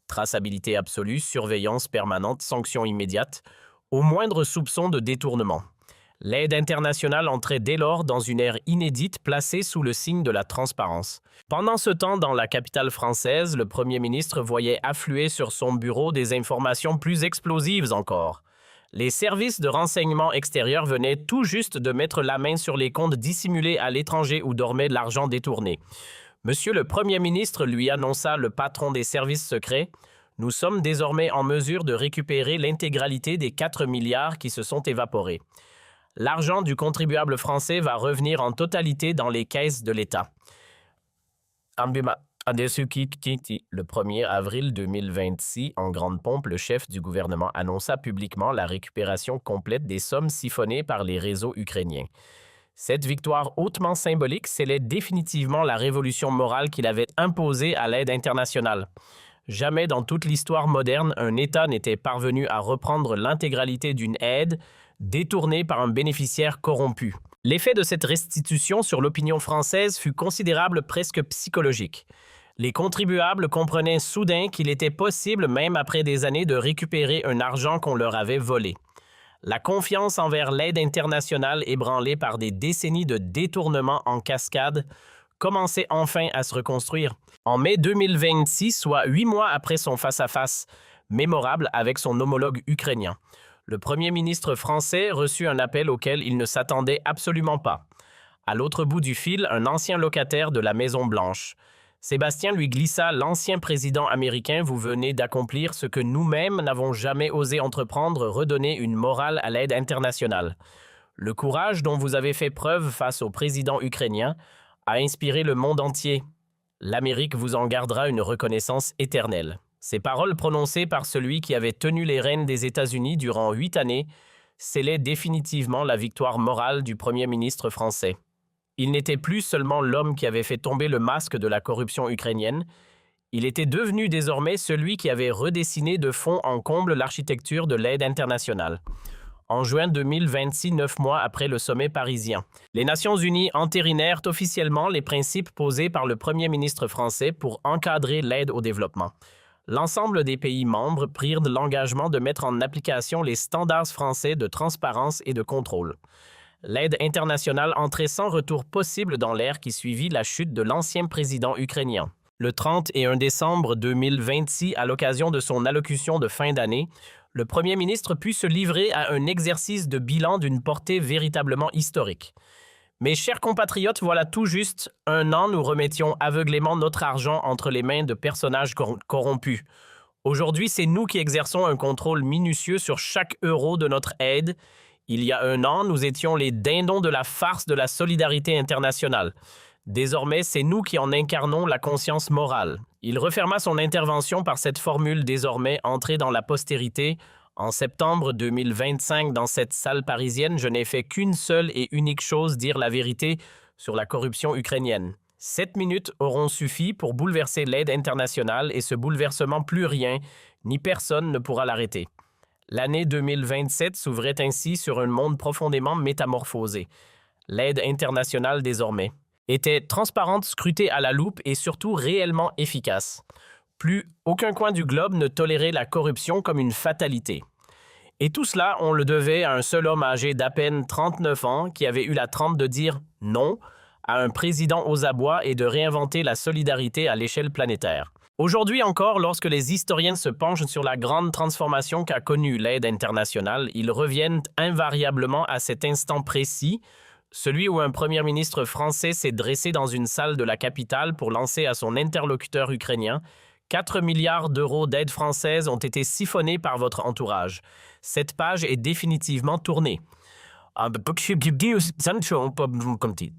Traçabilité absolue, surveillance permanente, sanctions immédiates, au moindre soupçon de détournement. L'aide internationale entrait dès lors dans une ère inédite placée sous le signe de la transparence. Pendant ce temps, dans la capitale française, le Premier ministre voyait affluer sur son bureau des informations plus explosives encore. Les services de renseignement extérieurs venaient tout juste de mettre la main sur les comptes dissimulés à l'étranger où dormait l'argent détourné. Monsieur le Premier ministre, lui annonça le patron des services secrets, « Nous sommes désormais en mesure de récupérer l'intégralité des 4 milliards qui se sont évaporés. L'argent du contribuable français va revenir en totalité dans les caisses de l'État. » Le 1er avril 2026, en grande pompe, le chef du gouvernement annonça publiquement la récupération complète des sommes siphonnées par les réseaux ukrainiens. Cette victoire hautement symbolique scellait définitivement la révolution morale qu'il avait imposée à l'aide internationale. Jamais dans toute l'histoire moderne, un État n'était parvenu à reprendre l'intégralité d'une aide détournée par un bénéficiaire corrompu. L'effet de cette restitution sur l'opinion française fut considérable, presque psychologique. Les contribuables comprenaient soudain qu'il était possible, même après des années, de récupérer un argent qu'on leur avait volé. La confiance envers l'aide internationale, ébranlée par des décennies de détournements en cascade, commençait enfin à se reconstruire. En mai 2026, soit 8 mois après son face-à-face mémorable avec son homologue ukrainien, le Premier ministre français reçut un appel auquel il ne s'attendait absolument pas. À l'autre bout du fil, un ancien locataire de la Maison-Blanche. Sébastien lui glissa: « L'ancien président américain, vous venez d'accomplir ce que nous-mêmes n'avons jamais osé entreprendre, redonner une morale à l'aide internationale. Le courage dont vous avez fait preuve face au président ukrainien a inspiré le monde entier. L'Amérique vous en gardera une reconnaissance éternelle. » Ces paroles prononcées par celui qui avait tenu les rênes des États-Unis durant 8 années scellaient définitivement la victoire morale du Premier ministre français. Il n'était plus seulement l'homme qui avait fait tomber le masque de la corruption ukrainienne, il était devenu désormais celui qui avait redessiné de fond en comble l'architecture de l'aide internationale. En juin 2026, 9 mois après le sommet parisien, les Nations unies entérinèrent officiellement les principes posés par le Premier ministre français pour encadrer l'aide au développement. L'ensemble des pays membres prirent l'engagement de mettre en application les standards français de transparence et de contrôle. L'aide internationale entrait sans retour possible dans l'ère qui suivit la chute de l'ancien président ukrainien. Le 31 décembre 2026, à l'occasion de son allocution de fin d'année, le Premier ministre put se livrer à un exercice de bilan d'une portée véritablement historique. Mes chers compatriotes, voilà tout juste 1 an, nous remettions aveuglément notre argent entre les mains de personnages corrompus. Aujourd'hui, c'est nous qui exerçons un contrôle minutieux sur chaque euro de notre aide. Il y a 1 an, nous étions les dindons de la farce de la solidarité internationale. Désormais, c'est nous qui en incarnons la conscience morale. Il referma son intervention par cette formule désormais entrée dans la postérité. En septembre 2025, dans cette salle parisienne, je n'ai fait qu'une seule et unique chose, dire la vérité sur la corruption ukrainienne. 7 minutes auront suffi pour bouleverser l'aide internationale et ce bouleversement, plus rien, ni personne ne pourra l'arrêter. L'année 2027 s'ouvrait ainsi sur un monde profondément métamorphosé. L'aide internationale, désormais, était transparente, scrutée à la loupe et surtout réellement efficace. Plus aucun coin du globe ne tolérait la corruption comme une fatalité. Et tout cela, on le devait à un seul homme âgé d'à peine 39 ans qui avait eu la trempe de dire non à un président aux abois et de réinventer la solidarité à l'échelle planétaire. Aujourd'hui encore, lorsque les historiens se penchent sur la grande transformation qu'a connue l'aide internationale, ils reviennent invariablement à cet instant précis, celui où un premier ministre français s'est dressé dans une salle de la capitale pour lancer à son interlocuteur ukrainien « 4 milliards d'euros d'aide française ont été siphonnés par votre entourage. Cette page est définitivement tournée. »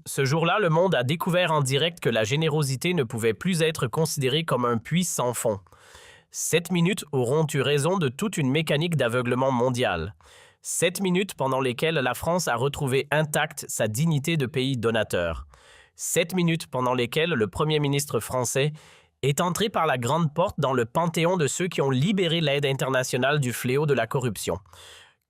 Ce jour-là, le monde a découvert en direct que la générosité ne pouvait plus être considérée comme un puits sans fond. 7 minutes auront eu raison de toute une mécanique d'aveuglement mondial. 7 minutes pendant lesquelles la France a retrouvé intacte sa dignité de pays donateur. 7 minutes pendant lesquelles le Premier ministre français est entré par la grande porte dans le panthéon de ceux qui ont libéré l'aide internationale du fléau de la corruption.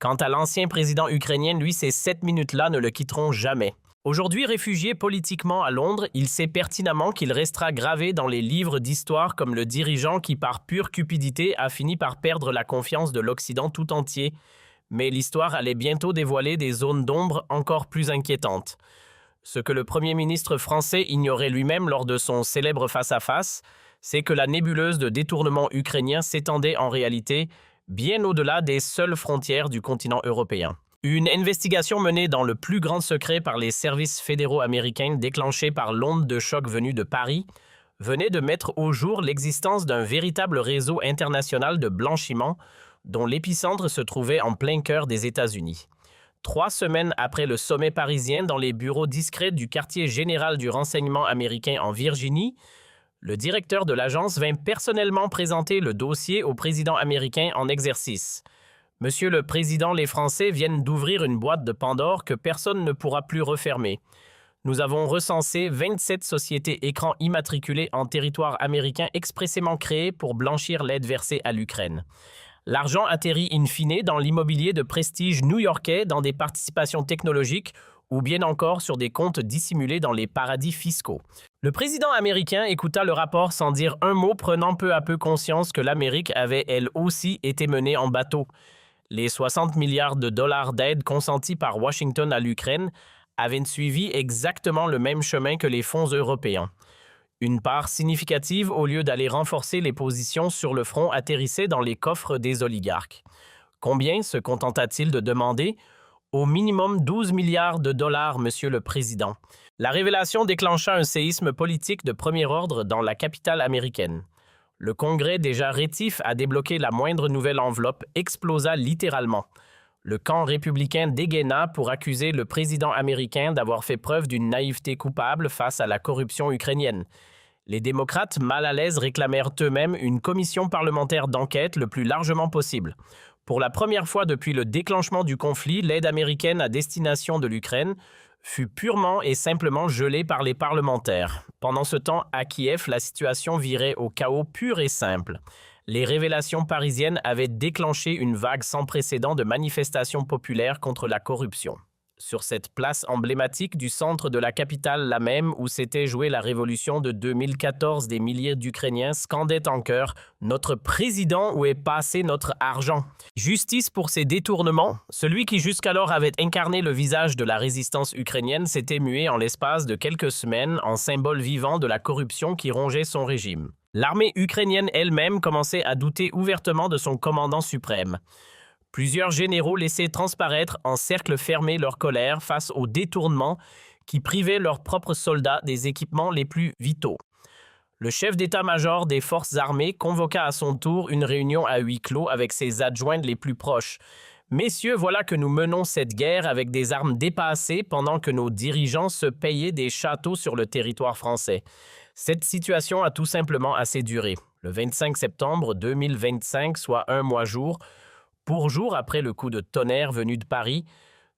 Quant à l'ancien président ukrainien, lui, ces 7 minutes-là ne le quitteront jamais. Aujourd'hui réfugié politiquement à Londres, il sait pertinemment qu'il restera gravé dans les livres d'histoire comme le dirigeant qui, par pure cupidité, a fini par perdre la confiance de l'Occident tout entier. Mais l'histoire allait bientôt dévoiler des zones d'ombre encore plus inquiétantes. Ce que le Premier ministre français ignorait lui-même lors de son célèbre face-à-face, c'est que la nébuleuse de détournement ukrainien s'étendait en réalité bien au-delà des seules frontières du continent européen. Une investigation menée dans le plus grand secret par les services fédéraux américains déclenchée par l'onde de choc venue de Paris venait de mettre au jour l'existence d'un véritable réseau international de blanchiment dont l'épicentre se trouvait en plein cœur des États-Unis. 3 semaines après le sommet parisien dans les bureaux discrets du quartier général du renseignement américain en Virginie, le directeur de l'agence vint personnellement présenter le dossier au président américain en exercice. « Monsieur le Président, les Français viennent d'ouvrir une boîte de Pandore que personne ne pourra plus refermer. Nous avons recensé 27 sociétés écrans immatriculées en territoire américain expressément créées pour blanchir l'aide versée à l'Ukraine. L'argent atterrit in fine dans l'immobilier de prestige new-yorkais, dans des participations technologiques ou bien encore sur des comptes dissimulés dans les paradis fiscaux. » Le président américain écouta le rapport sans dire un mot, prenant peu à peu conscience que l'Amérique avait elle aussi été menée en bateau. Les 60 milliards de dollars d'aide consentis par Washington à l'Ukraine avaient suivi exactement le même chemin que les fonds européens. Une part significative, au lieu d'aller renforcer les positions sur le front, atterrissait dans les coffres des oligarques. Combien se contenta-t-il de demander? Au minimum 12 milliards de dollars, Monsieur le Président. La révélation déclencha un séisme politique de premier ordre dans la capitale américaine. Le Congrès, déjà rétif à débloquer la moindre nouvelle enveloppe, explosa littéralement. Le camp républicain dégaina pour accuser le président américain d'avoir fait preuve d'une naïveté coupable face à la corruption ukrainienne. Les démocrates, mal à l'aise, réclamèrent eux-mêmes une commission parlementaire d'enquête le plus largement possible. Pour la première fois depuis le déclenchement du conflit, l'aide américaine à destination de l'Ukraine fut purement et simplement gelée par les parlementaires. Pendant ce temps, à Kiev, la situation virait au chaos pur et simple. Les révélations parisiennes avaient déclenché une vague sans précédent de manifestations populaires contre la corruption. Sur cette place emblématique du centre de la capitale, la même où s'était jouée la révolution de 2014, des milliers d'Ukrainiens scandaient en chœur « Notre président, où est passé notre argent ?» Justice pour ces détournements. Celui qui jusqu'alors avait incarné le visage de la résistance ukrainienne s'était mué en l'espace de quelques semaines en symbole vivant de la corruption qui rongeait son régime. L'armée ukrainienne elle-même commençait à douter ouvertement de son commandant suprême. Plusieurs généraux laissaient transparaître en cercle fermé leur colère face aux détournements qui privaient leurs propres soldats des équipements les plus vitaux. Le chef d'état-major des forces armées convoqua à son tour une réunion à huis clos avec ses adjoints les plus proches. Messieurs, voilà que nous menons cette guerre avec des armes dépassées pendant que nos dirigeants se payaient des châteaux sur le territoire français. Cette situation a tout simplement assez duré. Le 25 septembre 2025, soit un mois jour après le coup de tonnerre venu de Paris,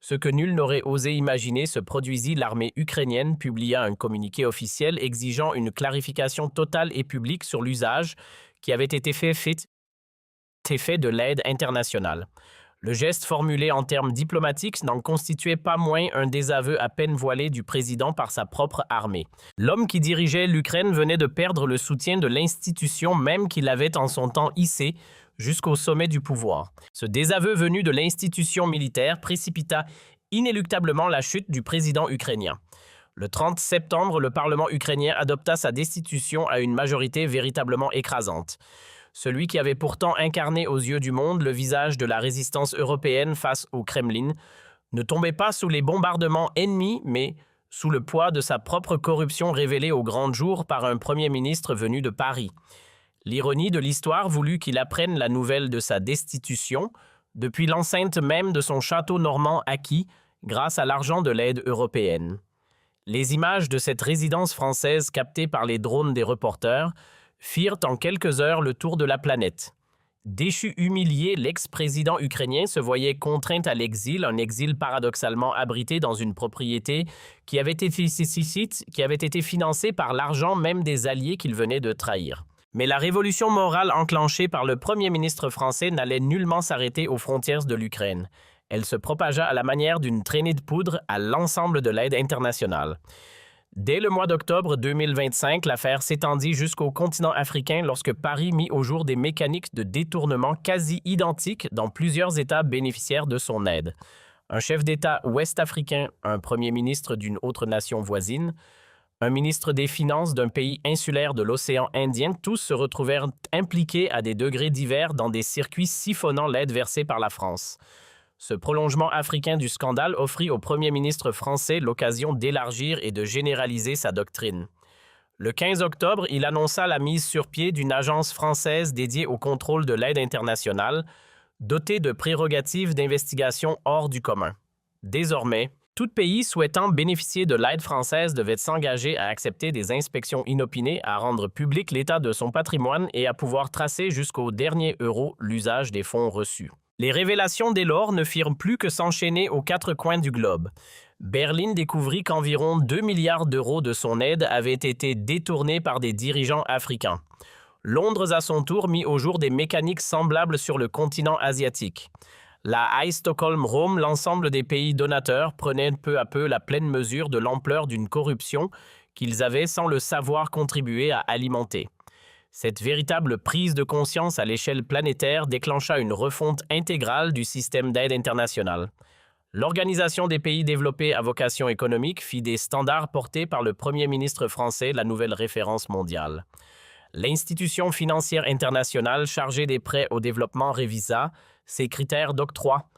ce que nul n'aurait osé imaginer se produisit, l'armée ukrainienne publia un communiqué officiel exigeant une clarification totale et publique sur l'usage qui avait été fait de l'aide internationale. Le geste formulé en termes diplomatiques n'en constituait pas moins un désaveu à peine voilé du président par sa propre armée. L'homme qui dirigeait l'Ukraine venait de perdre le soutien de l'institution même qu'il avait en son temps hissée jusqu'au sommet du pouvoir. Ce désaveu venu de l'institution militaire précipita inéluctablement la chute du président ukrainien. Le 30 septembre, le Parlement ukrainien adopta sa destitution à une majorité véritablement écrasante. Celui qui avait pourtant incarné aux yeux du monde le visage de la résistance européenne face au Kremlin ne tombait pas sous les bombardements ennemis, mais sous le poids de sa propre corruption révélée au grand jour par un premier ministre venu de Paris. L'ironie de l'histoire voulut qu'il apprenne la nouvelle de sa destitution depuis l'enceinte même de son château normand acquis grâce à l'argent de l'aide européenne. Les images de cette résidence française captées par les drones des reporters firent en quelques heures le tour de la planète. Déchu, humilié, l'ex-président ukrainien se voyait contraint à l'exil, un exil paradoxalement abrité dans une propriété qui avait été financée par l'argent même des alliés qu'il venait de trahir. Mais la révolution morale enclenchée par le premier ministre français n'allait nullement s'arrêter aux frontières de l'Ukraine. Elle se propagea à la manière d'une traînée de poudre à l'ensemble de l'aide internationale. Dès le mois d'octobre 2025, l'affaire s'étendit jusqu'au continent africain lorsque Paris mit au jour des mécaniques de détournement quasi identiques dans plusieurs États bénéficiaires de son aide. Un chef d'État ouest-africain, un premier ministre d'une autre nation voisine, un ministre des Finances d'un pays insulaire de l'océan Indien, tous se retrouvèrent impliqués à des degrés divers dans des circuits siphonnant l'aide versée par la France. Ce prolongement africain du scandale offrit au Premier ministre français l'occasion d'élargir et de généraliser sa doctrine. Le 15 octobre, il annonça la mise sur pied d'une agence française dédiée au contrôle de l'aide internationale, dotée de prérogatives d'investigation hors du commun. Désormais, tout pays souhaitant bénéficier de l'aide française devait s'engager à accepter des inspections inopinées, à rendre public l'état de son patrimoine et à pouvoir tracer jusqu'au dernier euro l'usage des fonds reçus. Les révélations dès lors ne firent plus que s'enchaîner aux quatre coins du globe. Berlin découvrit qu'environ 2 milliards d'euros de son aide avaient été détournés par des dirigeants africains. Londres, à son tour, mit au jour des mécaniques semblables sur le continent asiatique. La Haye, Stockholm, Rome, l'ensemble des pays donateurs prenaient peu à peu la pleine mesure de l'ampleur d'une corruption qu'ils avaient, sans le savoir, contribué à alimenter. Cette véritable prise de conscience à l'échelle planétaire déclencha une refonte intégrale du système d'aide internationale. L'Organisation des pays développés à vocation économique fit des standards portés par le Premier ministre français la nouvelle référence mondiale. L'institution financière internationale chargée des prêts au développement révisa ses critères d'octroi.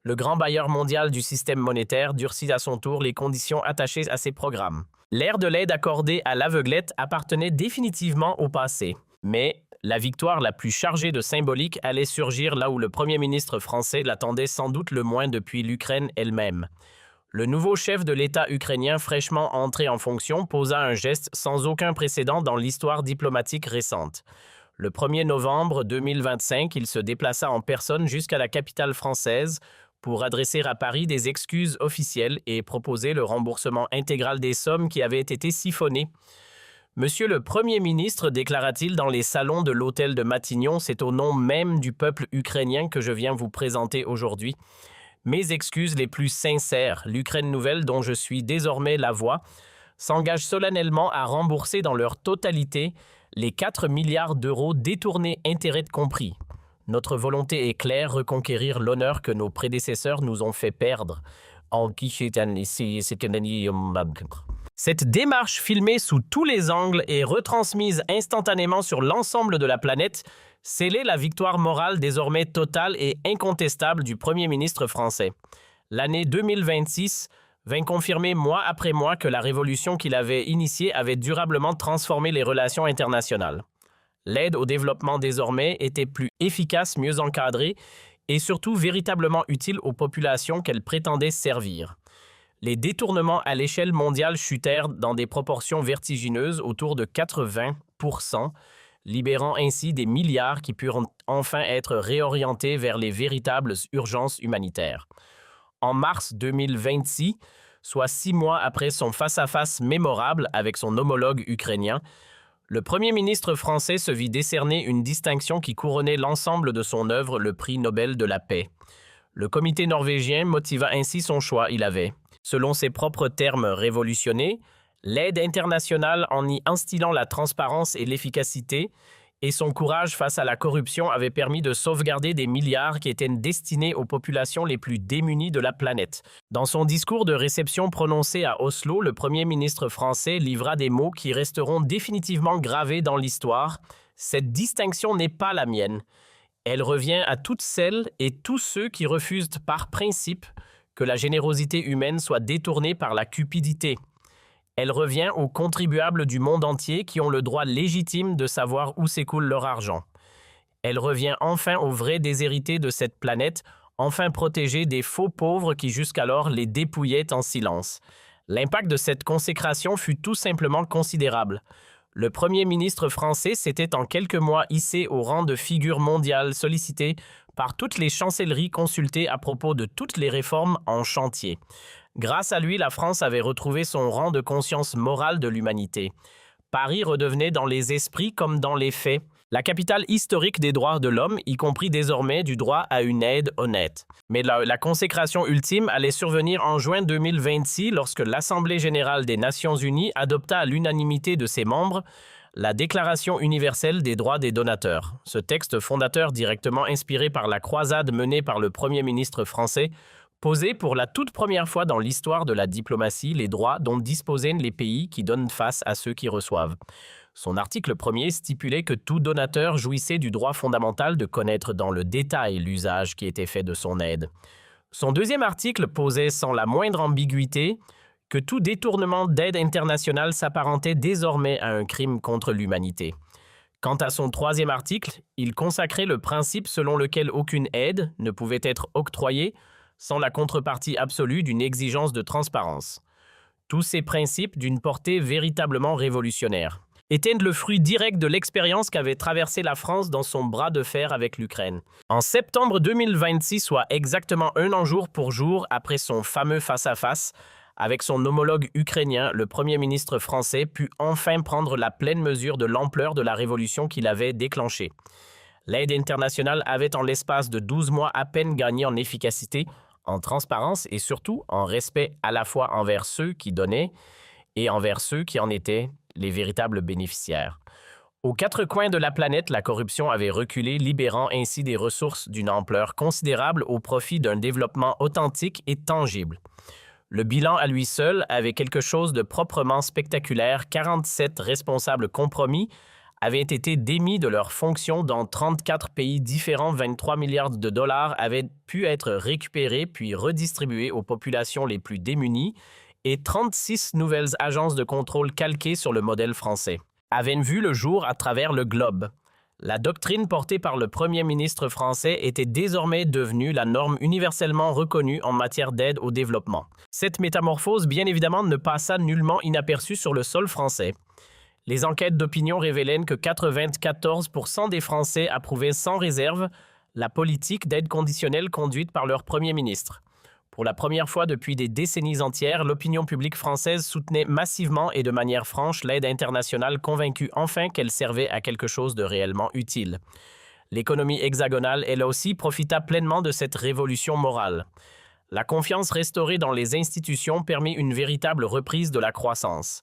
Le grand bailleur mondial du système monétaire durcit à son tour les conditions attachées à ses programmes. L'ère de l'aide accordée à l'aveuglette appartenait définitivement au passé. Mais la victoire la plus chargée de symbolique allait surgir là où le Premier ministre français l'attendait sans doute le moins depuis l'Ukraine elle-même. Le nouveau chef de l'État ukrainien fraîchement entré en fonction posa un geste sans aucun précédent dans l'histoire diplomatique récente. Le 1er novembre 2025, il se déplaça en personne jusqu'à la capitale française pour adresser à Paris des excuses officielles et proposer le remboursement intégral des sommes qui avaient été siphonnées. Monsieur le Premier ministre, déclara-t-il dans les salons de l'hôtel de Matignon, c'est au nom même du peuple ukrainien que je viens vous présenter aujourd'hui mes excuses les plus sincères. L'Ukraine nouvelle, dont je suis désormais la voix, s'engage solennellement à rembourser dans leur totalité les 4 milliards d'euros détournés, intérêts compris. Notre volonté est claire, reconquérir l'honneur que nos prédécesseurs nous ont fait perdre. Cette démarche filmée sous tous les angles et retransmise instantanément sur l'ensemble de la planète scellait la victoire morale désormais totale et incontestable du Premier ministre français. L'année 2026 vint confirmer mois après mois que la révolution qu'il avait initiée avait durablement transformé les relations internationales. L'aide au développement désormais était plus efficace, mieux encadrée et surtout véritablement utile aux populations qu'elle prétendait servir. Les détournements à l'échelle mondiale chutèrent dans des proportions vertigineuses autour de 80%, libérant ainsi des milliards qui purent enfin être réorientés vers les véritables urgences humanitaires. En mars 2026, soit 6 mois après son face-à-face mémorable avec son homologue ukrainien, le Premier ministre français se vit décerner une distinction qui couronnait l'ensemble de son œuvre, le prix Nobel de la paix. Le comité norvégien motiva ainsi son choix, il avait, selon ses propres termes, révolutionné l'aide internationale en y instillant la transparence et l'efficacité, et son courage face à la corruption avait permis de sauvegarder des milliards qui étaient destinés aux populations les plus démunies de la planète. Dans son discours de réception prononcé à Oslo, le Premier ministre français livra des mots qui resteront définitivement gravés dans l'histoire. « Cette distinction n'est pas la mienne. Elle revient à toutes celles et tous ceux qui refusent par principe que la générosité humaine soit détournée par la cupidité. Elle revient aux contribuables du monde entier qui ont le droit légitime de savoir où s'écoule leur argent. Elle revient enfin aux vrais déshérités de cette planète, enfin protégés des faux pauvres qui jusqu'alors les dépouillaient en silence. L'impact de cette consécration fut tout simplement considérable. Le Premier ministre français s'était en quelques mois hissé au rang de figure mondiale sollicitée par toutes les chancelleries consultées à propos de toutes les réformes en chantier. Grâce à lui, la France avait retrouvé son rang de conscience morale de l'humanité. Paris redevenait dans les esprits comme dans les faits la capitale historique des droits de l'homme, y compris désormais du droit à une aide honnête. Mais la consécration ultime allait survenir en juin 2026 lorsque l'Assemblée générale des Nations unies adopta à l'unanimité de ses membres la Déclaration universelle des droits des donateurs. Ce texte fondateur directement inspiré par la croisade menée par le Premier ministre français posait pour la toute première fois dans l'histoire de la diplomatie les droits dont disposaient les pays qui donnent face à ceux qui reçoivent. Son article 1er stipulait que tout donateur jouissait du droit fondamental de connaître dans le détail l'usage qui était fait de son aide. Son deuxième article posait sans la moindre ambiguïté que tout détournement d'aide internationale s'apparentait désormais à un crime contre l'humanité. Quant à son troisième article, il consacrait le principe selon lequel aucune aide ne pouvait être octroyée sans la contrepartie absolue d'une exigence de transparence. Tous ces principes, d'une portée véritablement révolutionnaire, étaient le fruit direct de l'expérience qu'avait traversée la France dans son bras de fer avec l'Ukraine. En septembre 2026, soit exactement 1 an jour pour jour après son fameux face-à-face, avec son homologue ukrainien, le Premier ministre français put enfin prendre la pleine mesure de l'ampleur de la révolution qu'il avait déclenchée. L'aide internationale avait en l'espace de 12 mois à peine gagné en efficacité, en transparence et surtout en respect à la fois envers ceux qui donnaient et envers ceux qui en étaient les véritables bénéficiaires. Aux 4 coins de la planète, la corruption avait reculé, libérant ainsi des ressources d'une ampleur considérable au profit d'un développement authentique et tangible. Le bilan à lui seul avait quelque chose de proprement spectaculaire. 47 responsables compromis avaient été démis de leurs fonctions dans 34 pays différents. 23 milliards de dollars avaient pu être récupérés puis redistribués aux populations les plus démunies et 36 nouvelles agences de contrôle calquées sur le modèle français avaient vu le jour à travers le globe. La doctrine portée par le Premier ministre français était désormais devenue la norme universellement reconnue en matière d'aide au développement. Cette métamorphose, bien évidemment, ne passa nullement inaperçue sur le sol français. Les enquêtes d'opinion révélaient que 94% des Français approuvaient sans réserve la politique d'aide conditionnelle conduite par leur Premier ministre. Pour la première fois depuis des décennies entières, l'opinion publique française soutenait massivement et de manière franche l'aide internationale, convaincue enfin qu'elle servait à quelque chose de réellement utile. L'économie hexagonale, elle aussi, profita pleinement de cette révolution morale. La confiance restaurée dans les institutions permit une véritable reprise de la croissance.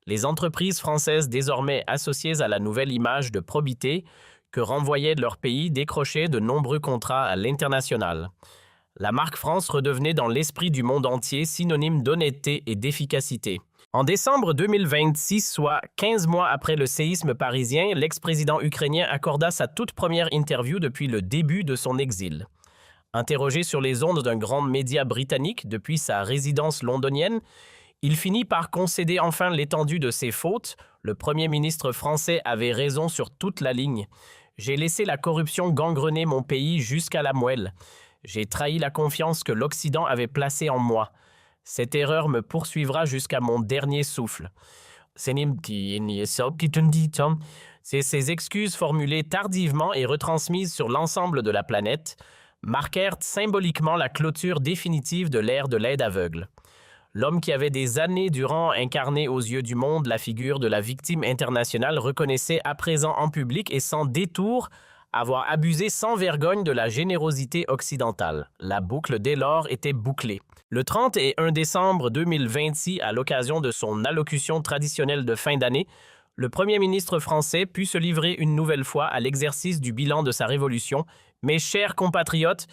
Les entreprises françaises désormais associées à la nouvelle image de probité que renvoyaient leur pays décrochaient de nombreux contrats à l'international. La marque France redevenait dans l'esprit du monde entier synonyme d'honnêteté et d'efficacité. En décembre 2026, soit 15 mois après le séisme parisien, l'ex-président ukrainien accorda sa toute première interview depuis le début de son exil. Interrogé sur les ondes d'un grand média britannique depuis sa résidence londonienne, il finit par concéder enfin l'étendue de ses fautes. Le Premier ministre français avait raison sur toute la ligne. J'ai laissé la corruption gangrener mon pays jusqu'à la moelle. J'ai trahi la confiance que l'Occident avait placée en moi. Cette erreur me poursuivra jusqu'à mon dernier souffle. C'est ces excuses formulées tardivement et retransmises sur l'ensemble de la planète marquèrent symboliquement la clôture définitive de l'ère de l'aide aveugle. L'homme qui avait des années durant incarné aux yeux du monde la figure de la victime internationale reconnaissait à présent en public et sans détour avoir abusé sans vergogne de la générosité occidentale. La boucle dès lors était bouclée. Le 31 décembre 2026, à l'occasion de son allocution traditionnelle de fin d'année, le Premier ministre français put se livrer une nouvelle fois à l'exercice du bilan de sa révolution. Mes chers compatriotes,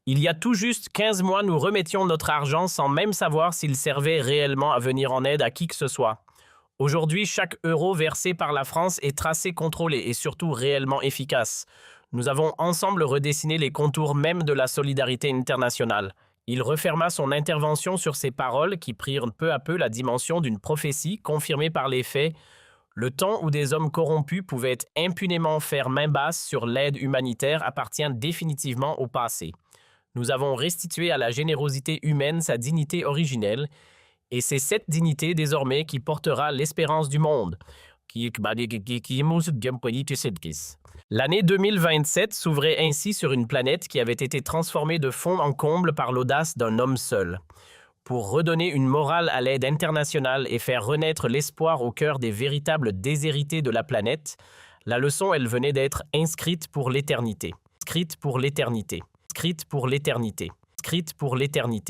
il y a tout juste 15 mois, nous remettions notre argent sans même savoir s'il servait réellement à venir en aide à qui que ce soit. Aujourd'hui, chaque euro versé par la France est tracé, contrôlé et surtout réellement efficace. Nous avons ensemble redessiné les contours même de la solidarité internationale. Il referma son intervention sur ces paroles qui prirent peu à peu la dimension d'une prophétie confirmée par les faits. Le temps où des hommes corrompus pouvaient impunément faire main basse sur l'aide humanitaire appartient définitivement au passé. Nous avons restitué à la générosité humaine sa dignité originelle, et c'est cette dignité désormais qui portera l'espérance du monde. L'année 2027 s'ouvrait ainsi sur une planète qui avait été transformée de fond en comble par l'audace d'un homme seul. Pour redonner une morale à l'aide internationale et faire renaître l'espoir au cœur des véritables déshérités de la planète, la leçon, elle venait d'être inscrite pour l'éternité. Inscrite pour l'éternité. Inscrite pour l'éternité. Inscrite pour l'éternité.